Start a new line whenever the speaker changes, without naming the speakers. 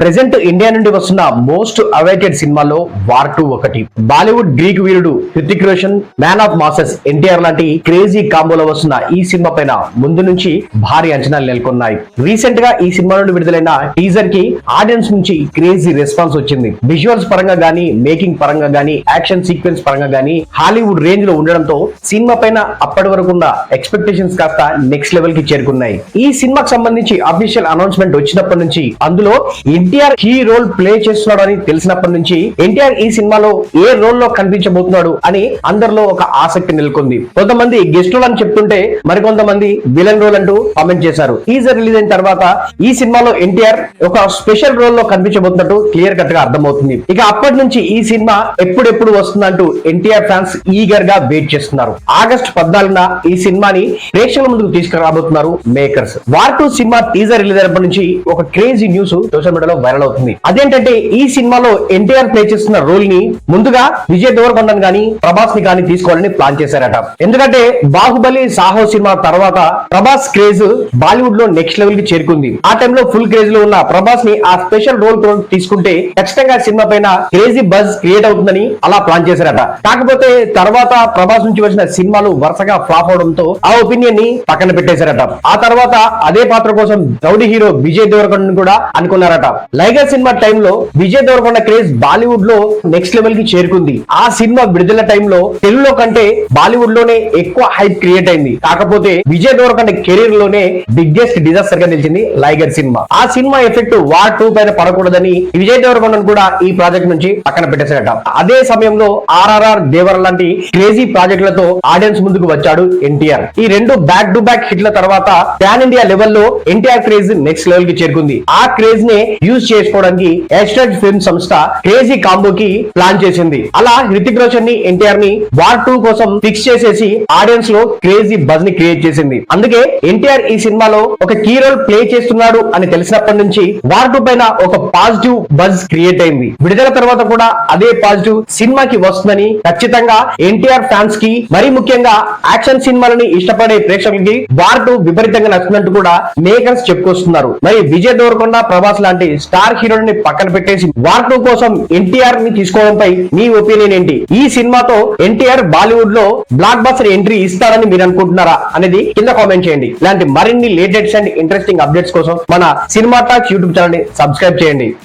Present India నుండి వస్తున్న most awaited సినిమాలో వార్ 2 ఒకటి. Bollywood Greek Veerudu Hrithik Roshan, man of masses NTR లాంటి క్రేజీ కాంబోలో వస్తున్న ఈ సినిమా పైన ముందు నుంచి భారీ అంచనాలు నెలకొన్నాయి. రీసెంట్ గా ఈ సినిమా నుండి విడుదలైన టీజర్ కి ఆడియన్స్ నుంచి క్రేజీ రెస్పాన్స్ వచ్చింది. విజువల్స్ పరంగా గానీ, మేకింగ్ పరంగా గానీ, యాక్షన్ సీక్వెన్స్ పరంగా గానీ హాలీవుడ్ రేంజ్ లో ఉండడంతో సినిమా పైన అప్పటి వరకు ఉన్న ఎక్స్పెక్టేషన్స్ కాస్త నెక్స్ట్ లెవెల్ కి చేరుకున్నాయి. ఈ సినిమాకి సంబంధించి అఫీషియల్ అనౌన్స్మెంట్ వచ్చినప్పటి నుంచి అందులో ఎన్టీఆర్ కీ రోల్ ప్లే చేస్తున్నాడు అని తెలిసినప్పటి నుంచి ఎన్టీఆర్ ఈ సినిమాలో ఏ రోల్ లో కనిపించబోతున్నాడు అని అందరిలో ఒక ఆసక్తి నెలకొంది. కొంతమంది గెస్ట్ రోల్ అని చెప్తుంటే మరికొంతమంది విలన్ రోల్ అంటూ కామెంట్ చేశారు. టీజర్ రిలీజ్ అయిన తర్వాత ఈ సినిమాలో ఎన్టీఆర్ ఒక స్పెషల్ రోల్ లో కనిపించబోతున్నట్టు క్లియర్ కట్ గా అర్థమవుతుంది. ఇక అప్పటి నుంచి ఈ సినిమా ఎప్పుడెప్పుడు వస్తుందంటూ ఎన్టీఆర్ ఫ్యాన్స్ ఈగర్ గా వెయిట్ చేస్తున్నారు. ఆగస్టు 14న ఈ సినిమాని ప్రేక్షకుల ముందుకు తీసుకురాబోతున్నారు makers. War 2 cinema teaser release అయినప్పటి నుంచి ఒక క్రేజీ న్యూస్ సోషల్ మీడియాలో వైరల్ అవుతుంది. అదేంటంటే ఈ సినిమాలో ఎన్టీఆర్ ప్లే చేస్తున్న రోల్ ని ముందుగా విజయ్ దేవరకొండను గానీ, ప్రభాస్ ని గానీ తీసుకోవాలని ప్లాన్ చేశారట. ఎందుకంటే బాహుబలి, సాహో సినిమా తర్వాత ప్రభాస్ క్రేజ్ బాలీవుడ్ లో నెక్స్ట్ లెవెల్ కి చేరుకుంది. ఆ టైంలో ఫుల్ క్రేజ్ లో ఉన్న ప్రభాస్ ని ఆ స్పెషల్ రోల్ తీసుకుంటే ఖచ్చితంగా సినిమా పైన క్రేజీ బజ్ క్రియేట్ అవుతుందని అలా ప్లాన్ చేశారట. కాకపోతే తర్వాత ప్రభాస్ నుంచి వచ్చిన సినిమాలు వరుసగా ఫ్లాప్ అవడంతో ఆ ఒపీనియన్ ని పక్కన పెట్టేశారట. ఆ తర్వాత అదే పాత్ర కోసం రౌడీ హీరో విజయ్ దేవరకొండను కూడా అనుకున్నారట. లైగర్ సినిమా టైంలో విజయ్ దేవరకొండ క్రేజ్ బాలీవుడ్ లో నెక్స్ట్ లెవెల్ కి చేరుకుంది. ఆ సినిమా విడుదల టైంలో తెలుగులో కంటే బాలీవుడ్ లోనే ఎక్కువ హైప్ క్రియేట్ అయింది. కాకపోతే విజయ్ దేవరకొండ కెరీర్ లోనే బిగ్గెస్ట్ డిజాస్టర్ గా నిలిచింది లైగర్ సినిమా. ఆ సినిమా ఎఫెక్ట్ వార్ 2 పైన పడకూడదని విజయ్ దేవరకొండను కూడా ఈ ప్రాజెక్ట్ నుంచి పక్కన పెట్టేశారట. అదే సమయంలో ఆర్ఆర్ఆర్, దేవర లాంటి క్రేజీ ప్రాజెక్టులతో ఆడియన్స్ ముందుకు వచ్చాడు ఎన్టీఆర్. ఈ రెండు బ్యాక్ టు బ్యాక్ హిట్ల తర్వాత పాన్ ఇండియా లెవెల్లో ఎన్టీఆర్ క్రేజ్ నెక్స్ట్ లెవెల్ కి చేరుకుంది. ఆ క్రేజ్ నే యూజ్ చేసుకోవడానికి ఎస్టెడ్ ఫిల్మ్ సంస్థ క్రేజీ కాంబోకి ప్లాన్ చేసింది. అలా హృతిక్ రోషన్ ని, ఎన్టీఆర్ ని వార్ 2 కోసం ఫిక్స్ చేసేసి ఆడియన్స్ లో క్రేజీ బజ్ ని క్రియేట్ చేసింది. అందుకే ఎన్టీఆర్ ఈ సినిమాలో ఒక కీ రోల్ ప్లే చేస్తున్నాడు అని తెలిసినప్పటి నుంచి వార్ 2 పైన ఒక పాజిటివ్ బజ్ క్రియేట్ అయింది. విడుదల తర్వాత కూడా అదే పాజిటివ్ సినిమాకి వస్తుందని ఖచ్చితంగా ఎన్టీఆర్ ఫ్యాన్స్ కి, మరి ముఖ్యంగా యాక్షన్ సినిమాలని ఇష్టపడే ప్రేక్షకులకి వార్ 2 విపరీతంగా నచ్చుతున్నట్టు కూడా మేకర్స్ చెప్పుకొస్తున్నారు. మరి విజయ్ దేవరకొండ, ప్రభాస్ లాంటి స్టార్ హీరోని పక్కన పెట్టేసి వార్ 2 కోసం ఎన్టీఆర్ ని తీసుకోవడంపై మీ ఒపీనియన్ ఏంటి? ఈ సినిమాతో ఎన్టీఆర్ బాలీవుడ్ లో బ్లాక్ బస్టర్ ఎంట్రీ ఇస్తారని మీరు అనుకుంటున్నారా అనేది కింద కామెంట్ చేయండి. ఇలాంటి మరిన్ని లేటెస్ట్ అండ్ ఇంట్రెస్టింగ్ అప్డేట్స్ కోసం మన సినిమా టాక్స్ యూట్యూబ్ ఛానల్ ని సబ్స్క్రైబ్ చేయండి.